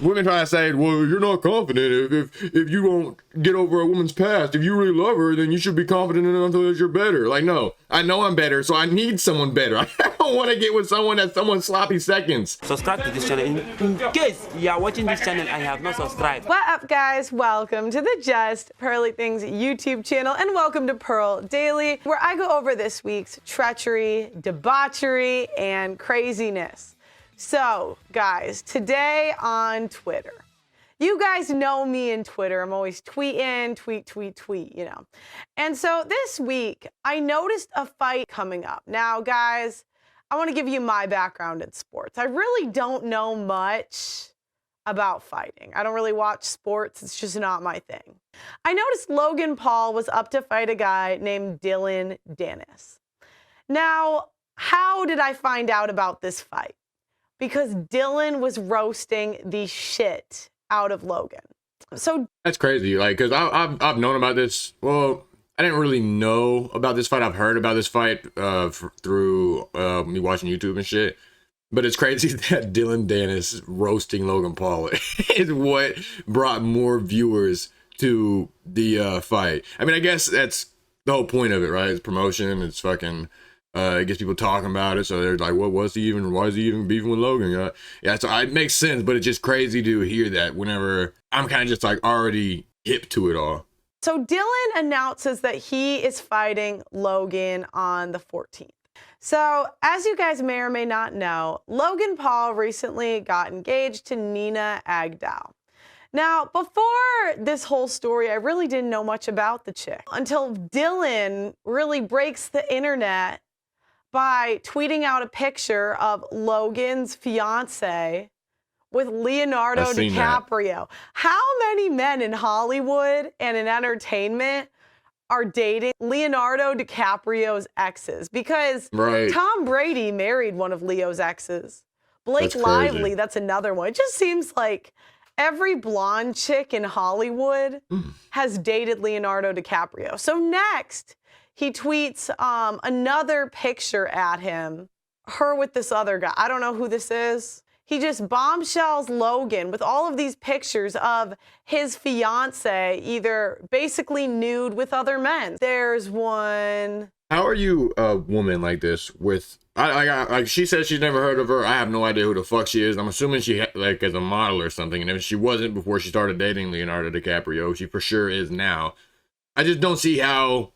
women try to say, well, you're not confident if you won't get over a woman's past. If you really love her, then you should be confident enough that you're better. Like, no, I know I'm better, so I need someone better. I don't want to get with someone that's someone's sloppy seconds. Subscribe to this channel in case you are watching this channel and you have not subscribed. What up, guys? Welcome to the Just Pearly Things YouTube channel, and welcome to Pearl Daily, where I go over this week's treachery, debauchery, and craziness. So, guys, today on Twitter, you guys know me in Twitter. I'm always tweeting, tweet, you know. And so this week, I noticed a fight coming up. Now, guys, I want to give you my background in sports. I really don't know much about fighting. I don't really watch sports. It's just not my thing. I noticed Logan Paul was up to fight a guy named Dillon Danis. Now, how did I find out about this fight? Because Dillon was roasting the shit out of Logan. So that's crazy. Like, cause I've known about this. Well, I didn't really know about this fight. I've heard about this fight through me watching YouTube and shit. But it's crazy that Dillon Danis roasting Logan Paul is what brought more viewers to the fight. I mean, I guess that's the whole point of it, right? It's promotion. It's fucking. It gets people talking about it, so they're like, why is he even beefing with Logan? Yeah, so it makes sense, but it's just crazy to hear that whenever I'm kind of just like already hip to it all. So Dillon announces that he is fighting Logan on the 14th. So as you guys may or may not know, Logan Paul recently got engaged to Nina Agdal. Now, before this whole story, I really didn't know much about the chick until Dillon really breaks the internet by tweeting out a picture of Logan's fiance with Leonardo DiCaprio. How many men in Hollywood and in entertainment are dating Leonardo DiCaprio's exes? Because Tom Brady married one of Leo's exes. Blake Lively, that's another one. It just seems like every blonde chick in Hollywood has dated Leonardo DiCaprio. So next, he tweets another picture at him, her with this other guy. I don't know who this is. He just bombshells Logan with all of these pictures of his fiance, either basically nude with other men. There's one. How are you a woman like this with, like she said she's never heard of her. I have no idea who the fuck she is. I'm assuming she like as a model or something. And if she wasn't before she started dating Leonardo DiCaprio, she for sure is now. I just don't see how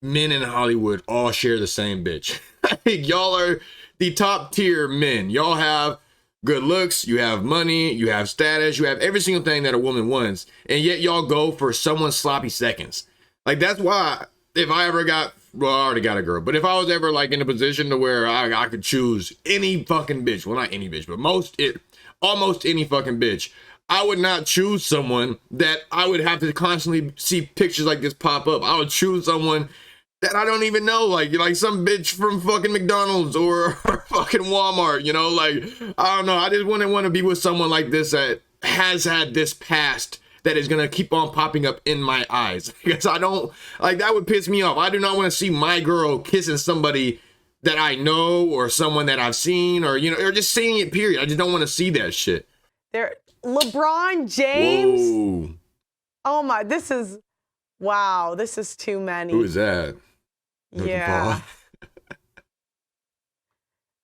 men in Hollywood all share the same bitch. Y'all are the top tier men. Y'all have good looks, you have money, you have status, you have every single thing that a woman wants, and yet y'all go for someone's sloppy seconds. Like, that's why if I ever got, well, I already got a girl, but if I was ever like in a position to where I could choose any fucking bitch, well, not any bitch, but almost any fucking bitch, I would not choose someone that I would have to constantly see pictures like this pop up. I would choose someone that I don't even know, like some bitch from fucking McDonald's or fucking Walmart, you know, like, I don't know. I just wouldn't want to be with someone like this that has had this past that is going to keep on popping up in my eyes. Because I don't, like, that would piss me off. I do not want to see my girl kissing somebody that I know or someone that I've seen or, you know, or just seeing it, period. I just don't want to see that shit. LeBron James. Whoa. Oh my, wow, this is too many. Who is that? Yeah.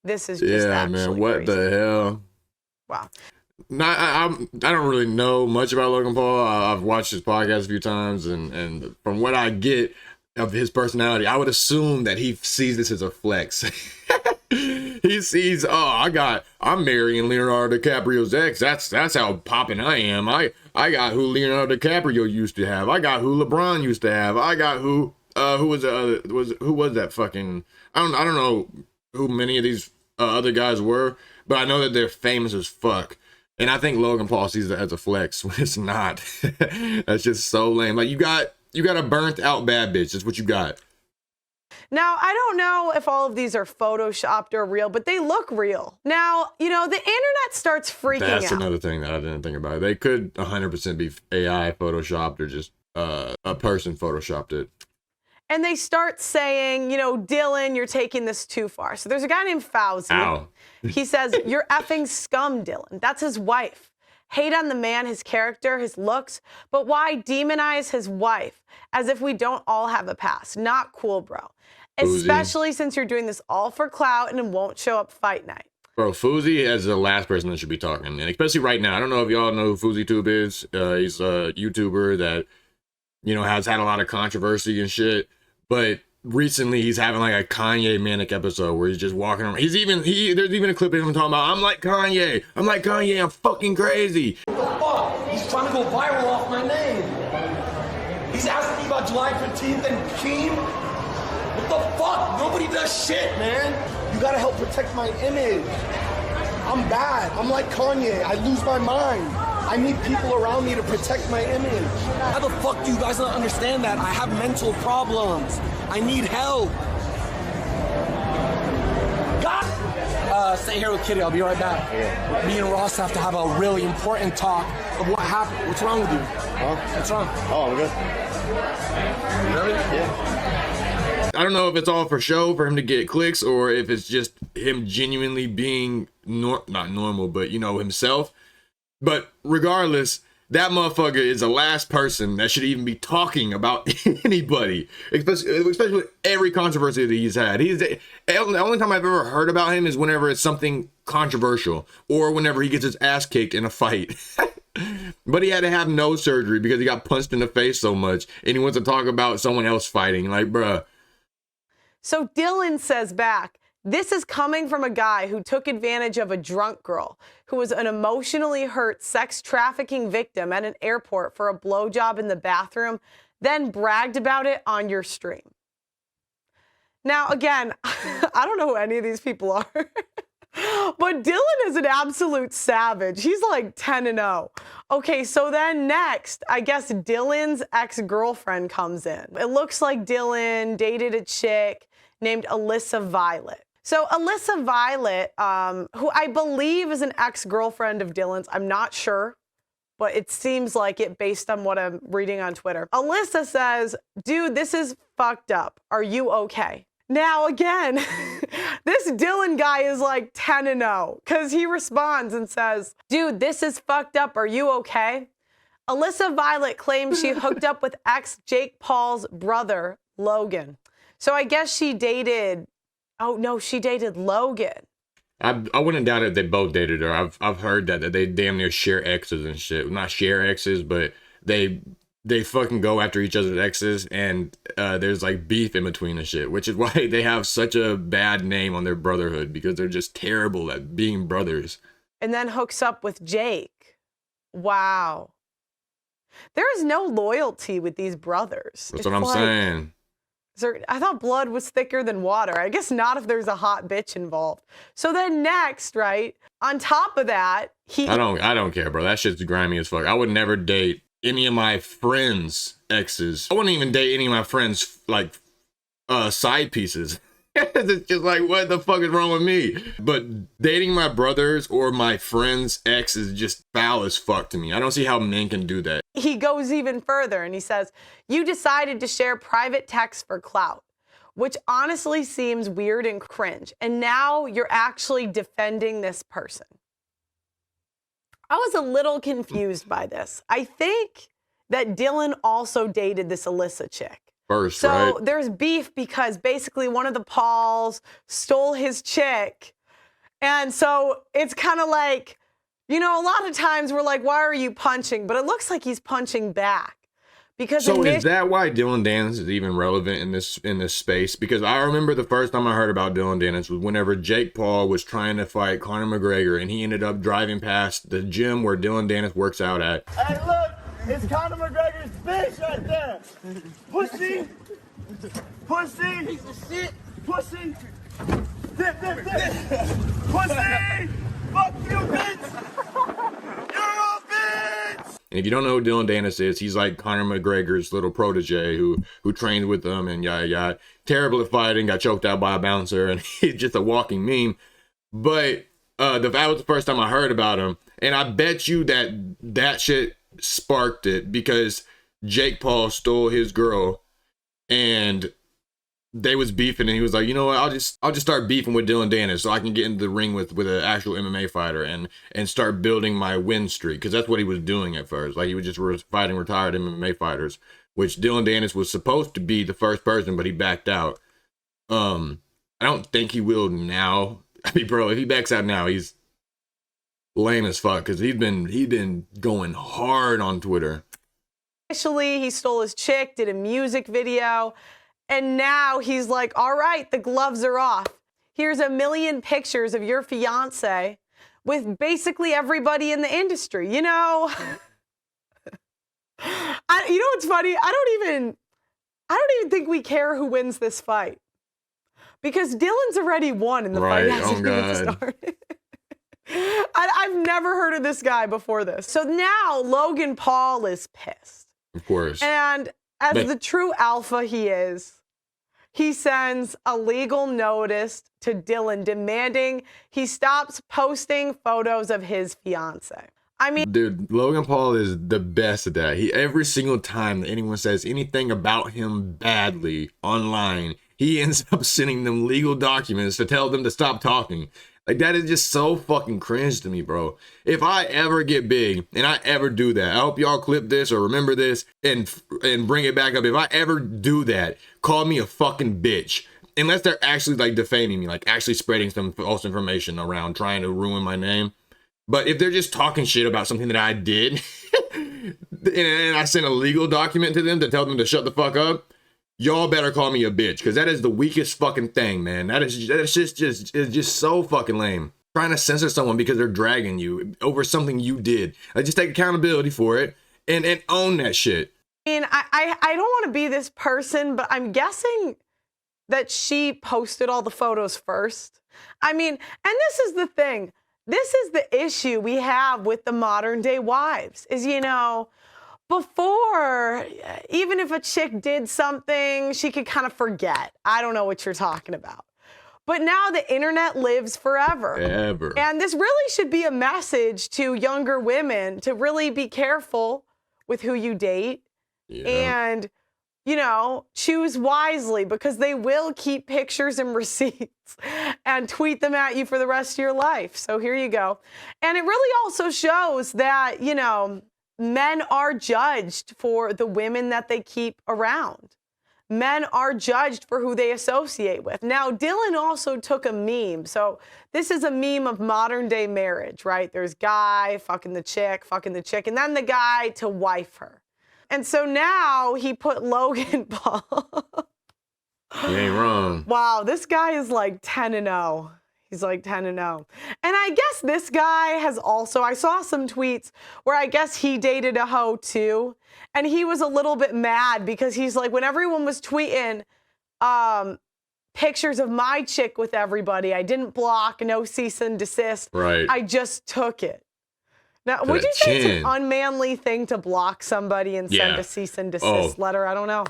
This is just actually man, what crazy. the hell? Wow. I don't really know much about Logan Paul. I've watched his podcast a few times, and from what I get of his personality, I would assume that he sees this as a flex. He sees, I'm marrying Leonardo DiCaprio's ex. That's how popping I am. I got who Leonardo DiCaprio used to have. I got who LeBron used to have. I got who was that fucking, I don't know who many of these other guys were, but I know that they're famous as fuck. And I think Logan Paul sees it as a flex when it's not. That's just so lame. Like, you got a burnt out bad bitch. That's what you got. Now, I don't know if all of these are photoshopped or real, but they look real. Now, you know, the internet starts freaking out. That's another thing that I didn't think about. They could 100% be AI photoshopped or just a person photoshopped it. And they start saying, you know, Dillon, you're taking this too far. So there's a guy named Fauzi. Ow. He says, you're effing scum, Dillon. That's his wife. hate on the man, his character, his looks, but why demonize his wife as if we don't all have a past? Not cool, bro. Especially since you're doing this all for clout and won't show up fight night. Bro, Fousey is the last person that should be talking, and especially right now. I don't know if y'all know who FouseyTube is. He's a YouTuber that, you know, has had a lot of controversy and shit. But recently, he's having like a Kanye manic episode where he's just walking around. There's even a clip of him talking about, I'm like Kanye, I'm fucking crazy. What the fuck? He's trying to go viral off my name. He's asking me about July 15th and Keem. What the fuck? Nobody does shit, man. You gotta help protect my image. I'm bad. I'm like Kanye. I lose my mind. I need people around me to protect my image. How the fuck do you guys not understand that? I have mental problems. I need help. God! Stay here with Kitty. I'll be right back. Okay. Me and Ross have to have a really important talk of what happened. What's wrong with you? Huh? What's wrong? Oh, I'm good. You ready? Yeah. I don't know if it's all for show for him to get clicks or if it's just him genuinely being not normal, but, you know, himself. But regardless, that motherfucker is the last person that should even be talking about anybody, especially with every controversy that he's had. The only time I've ever heard about him is whenever it's something controversial or whenever he gets his ass kicked in a fight. But he had to have no surgery because he got punched in the face so much, and he wants to talk about someone else fighting. Like, bruh. So Dylan says back, this is coming from a guy who took advantage of a drunk girl who was an emotionally hurt sex trafficking victim at an airport for a blowjob in the bathroom, then bragged about it on your stream. Now, again, I don't know who any of these people are, but Dylan is an absolute savage. He's like 10-0. Okay, so then next, I guess Dylan's ex-girlfriend comes in. It looks like Dylan dated a chick named Alyssa Violet. So Alyssa Violet, who I believe is an ex-girlfriend of Dylan's, I'm not sure, but it seems like it based on what I'm reading on Twitter. Alyssa says, dude, this is fucked up. Are you okay? Now, again, this Dylan guy is like 10-0 because he responds and says, dude, this is fucked up. Are you okay? Alyssa Violet claims she hooked up with ex-Jake Paul's brother, Logan. So I guess she dated, oh no, she dated Logan. I wouldn't doubt it. They both dated her. I've heard that they damn near share exes and shit. Not share exes, but they fucking go after each other's exes, and there's like beef in between the shit, which is why they have such a bad name on their brotherhood, because they're just terrible at being brothers. And then hooks up with Jake. Wow. There is no loyalty with these brothers. That's what I'm saying. I thought blood was thicker than water. I guess not if there's a hot bitch involved. So then next, right, on top of that, I don't care, bro. That shit's grimy as fuck. I would never date any of my friends' exes. I wouldn't even date any of my friends' like side pieces. It's just like, what the fuck is wrong with me? But dating my brothers or my friends' ex is just foul as fuck to me. I don't see how men can do that. He goes even further and he says, you decided to share private texts for clout, which honestly seems weird and cringe. And now you're actually defending this person. I was a little confused by this. I think that Dylan also dated this Alyssa chick. First, so right? There's beef because basically one of the Pauls stole his chick. And so it's kind of like, you know, a lot of times we're like, why are you punching? But it looks like he's punching back. Because so is that why Dylan Dennis is even relevant in this space? Because I remember the first time I heard about Dylan Dennis was whenever Jake Paul was trying to fight Conor McGregor, and he ended up driving past the gym where Dylan Dennis works out at. Hey, look, it's Conor McGregor's bitch right there. Pussy, pussy, piece of shit, pussy, dip, pussy, fuck you, bitch. You're a bitch. And if you don't know who Dylan Dennis is, he's like Conor McGregor's little protege who trains with him and yada yada. Terrible at fighting, got choked out by a bouncer, and he's just a walking meme. But that was the first time I heard about him, and I bet you that shit sparked it because Jake Paul stole his girl, and they was beefing, and he was like, you know what, I'll just start beefing with Dylan Dennis so I can get into the ring with an actual MMA fighter and start building my win streak, because that's what he was doing at first. Like, he was just fighting retired MMA fighters, which Dylan Dennis was supposed to be the first person, but he backed out. I don't think he will now. I mean, bro, if he backs out now, he's lame as fuck, because he's been going hard on Twitter. Initially, he stole his chick, did a music video, and now he's like, all right, the gloves are off. Here's a million pictures of your fiance with basically everybody in the industry. You know, you know what's funny? I don't even think we care who wins this fight, because Dylan's already won and the fight hasn't even started. I've never heard of this guy before this. So now Logan Paul is pissed. Of course. And as the true alpha he is, he sends a legal notice to Dylan demanding he stops posting photos of his fiance. I mean, dude, Logan Paul is the best at that. Every single time that anyone says anything about him badly online, he ends up sending them legal documents to tell them to stop talking. Like, that is just so fucking cringe to me, bro. If I ever get big and I ever do that, I hope y'all clip this or remember this and bring it back up. If I ever do that, call me a fucking bitch. Unless they're actually like defaming me, like actually spreading some false information around, trying to ruin my name. But if they're just talking shit about something that I did and I send a legal document to them to tell them to shut the fuck up, y'all better call me a bitch, because that is the weakest fucking thing, man. It's just so fucking lame. Trying to censor someone because they're dragging you over something you did. Like, just take accountability for it and own that shit. I mean, I don't want to be this person, but I'm guessing that she posted all the photos first. I mean, and this is the thing. This is the issue we have with the modern day wives is, you know, before, even if a chick did something, she could kind of forget. I don't know what you're talking about. But now the internet lives forever. Ever. And this really should be a message to younger women to really be careful with who you date. Yeah. And, you know, choose wisely, because they will keep pictures and receipts and tweet them at you for the rest of your life. So here you go. And it really also shows that, you know, men are judged for the women that they keep around. Men are judged for who they associate with. Now, Dylan also took a meme. So this is a meme of modern day marriage, right? There's guy fucking the chick, and then the guy to wife her. And so now he put Logan Paul. You ain't wrong. Wow, this guy is like 10-0. He's like 10-0. And I guess this guy has also, I saw some tweets where I guess he dated a hoe too. And he was a little bit mad because he's like, when everyone was tweeting pictures of my chick with everybody, I didn't block, no cease and desist. Right. I just took it. Now, would you say it's an unmanly thing to block somebody and send a cease and desist letter? I don't know.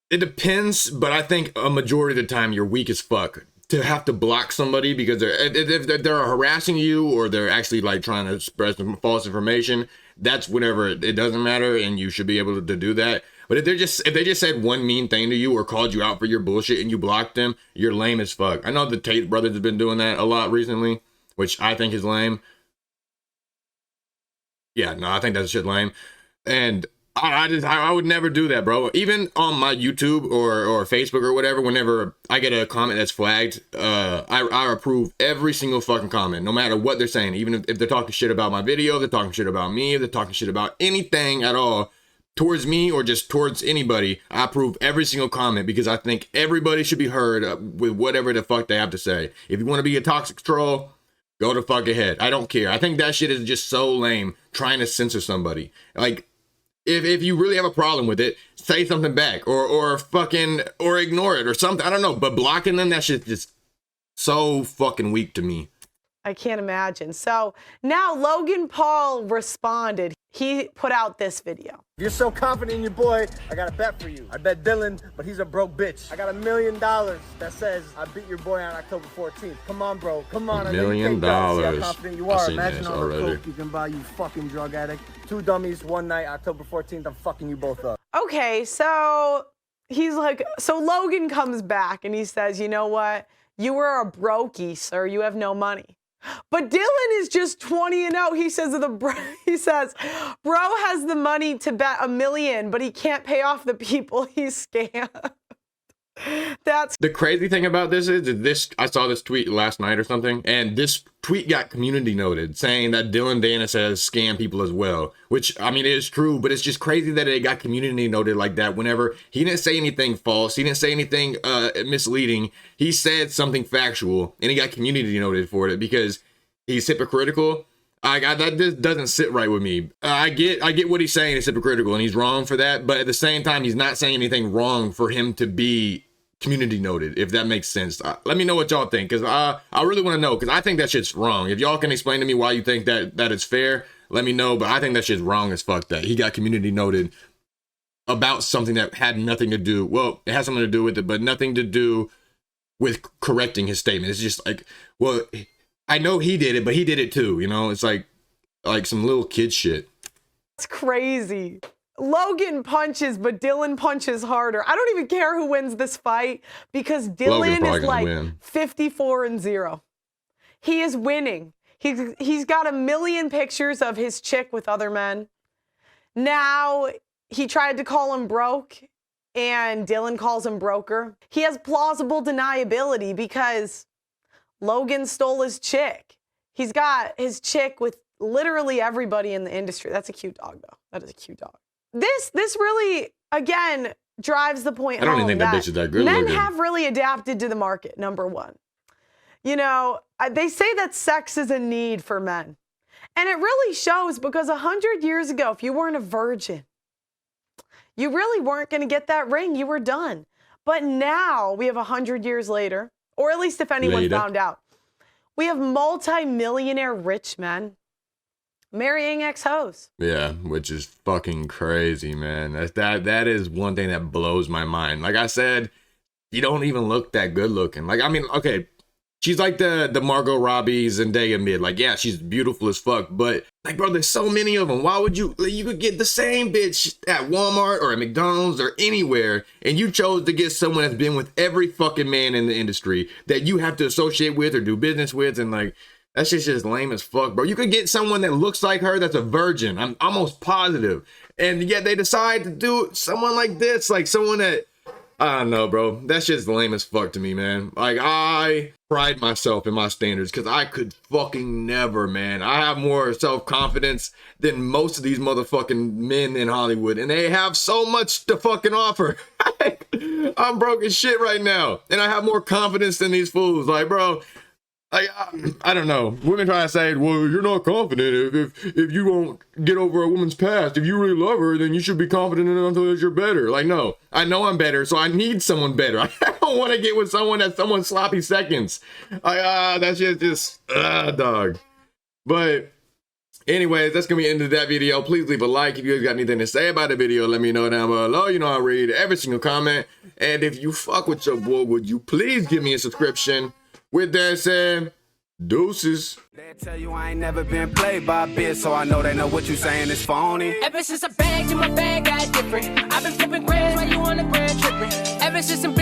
It depends, but I think a majority of the time you're weak as fuck to have to block somebody because if they're harassing you or they're actually like trying to spread some false information. That's whenever it doesn't matter, and you should be able to do that. But if they just said one mean thing to you or called you out for your bullshit and you blocked them, you're lame as fuck. I know the Tate brothers have been doing that a lot recently, which I think is lame. Yeah, no, I think that's shit lame. And I would never do that, bro. Even on my YouTube or Facebook or whatever, whenever I get a comment that's flagged, I approve every single fucking comment, no matter what they're saying. Even if they're talking shit about my video, they're talking shit about me, if they're talking shit about anything at all towards me or just towards anybody, I approve every single comment because I think everybody should be heard with whatever the fuck they have to say. If you want to be a toxic troll, go to fuck ahead. I don't care. I think that shit is just so lame, trying to censor somebody. Like, if you really have a problem with it, say something back or ignore it or something. I don't know. But blocking them, that shit's just so fucking weak to me. I can't imagine. So now Logan Paul responded. He put out this video. If you're so confident in your boy, I got a bet for you. I bet Dylan, but he's a broke bitch. I got $1 million that says I beat your boy on October 14th. Come on, bro. Come on. $1 million. See how confident you are. Imagine this all already. the coke you can buy, you fucking drug addict. 2 dummies, one night, October 14th. I'm fucking you both up. Okay, so he's like, so Logan comes back and he says, you know what? You were a brokey, sir. You have no money. But Dylan is just 20-0. He says, bro has the money to bet $1 million, but he can't pay off the people he scammed. That's the crazy thing about this is this. I saw this tweet last night or something, and this tweet got community noted saying that Dylan Danis has scammed people as well, which I mean it is true, but it's just crazy that it got community noted like that. Whenever he didn't say anything false, he didn't say anything misleading, he said something factual, and he got community noted for it because he's hypocritical. That just doesn't sit right with me. I get what he's saying is hypocritical, and he's wrong for that, but at the same time, he's not saying anything wrong for him to be community noted, if that makes sense. Let me know what y'all think, because I really want to know, because I think that shit's wrong. If y'all can explain to me why you think that it's fair, let me know, but I think that shit's wrong as fuck that he got community noted about something that had nothing to do, well, it has something to do with it, but nothing to do with correcting his statement. It's just like, well, I know he did it, but he did it too, you know? It's like some little kid shit. That's crazy. Logan punches, but Dylan punches harder. I don't even care who wins this fight because Dylan is like 54-0. He is winning. He's got 1 million pictures of his chick with other men. Now he tried to call him broke, and Dylan calls him broker. He has plausible deniability because Logan stole his chick. He's got his chick with literally everybody in the industry. That's a cute dog, though. That is a cute dog. This really, again, drives the point home. I don't even think that bitch is that good looking. Men have really adapted to the market, number one. You know, they say that sex is a need for men. And it really shows because 100 years ago, if you weren't a virgin, you really weren't going to get that ring. You were done. But now we have 100 years later, or at least if anyone found out, we have multi-millionaire rich men marrying ex-hoes. Yeah, which is fucking crazy, man. That is one thing that blows my mind. Like I said, you don't even look that good looking. Like, I mean, okay, she's like the Margot Robbie Zendaya mid. Like, yeah, she's beautiful as fuck, but like, bro, there's so many of them. Why would you could get the same bitch at Walmart or at McDonald's or anywhere, and you chose to get someone that's been with every fucking man in the industry that you have to associate with or do business with, and like, that shit's just lame as fuck, bro. You could get someone that looks like her that's a virgin. I'm almost positive. And yet they decide to do someone like this, like someone that, I don't know, bro. That shit's lame as fuck to me, man. Like, I pride myself in my standards because I could fucking never, man. I have more self-confidence than most of these motherfucking men in Hollywood, and they have so much to fucking offer. I'm broke as shit right now, and I have more confidence than these fools. Like, bro, like, I don't know. Women try to say, well, you're not confident if you won't get over a woman's past. If you really love her, then you should be confident enough that you're better. Like, no, I know I'm better, so I need someone better. I don't want to get with someone that's someone's sloppy seconds. That shit just, dog. But anyways, that's going to be the end of that video. Please leave a like if you guys got anything to say about the video. Let me know down below. You know I read every single comment. And if you fuck with your boy, would you please give me a subscription? With that said, deuces. They tell you I ain't never been played by a bitch, so I know they know what you saying is phony. Ever since I bagged you, my bag got different. I've been flipping grams while you on the grand tripping. Ever since I'm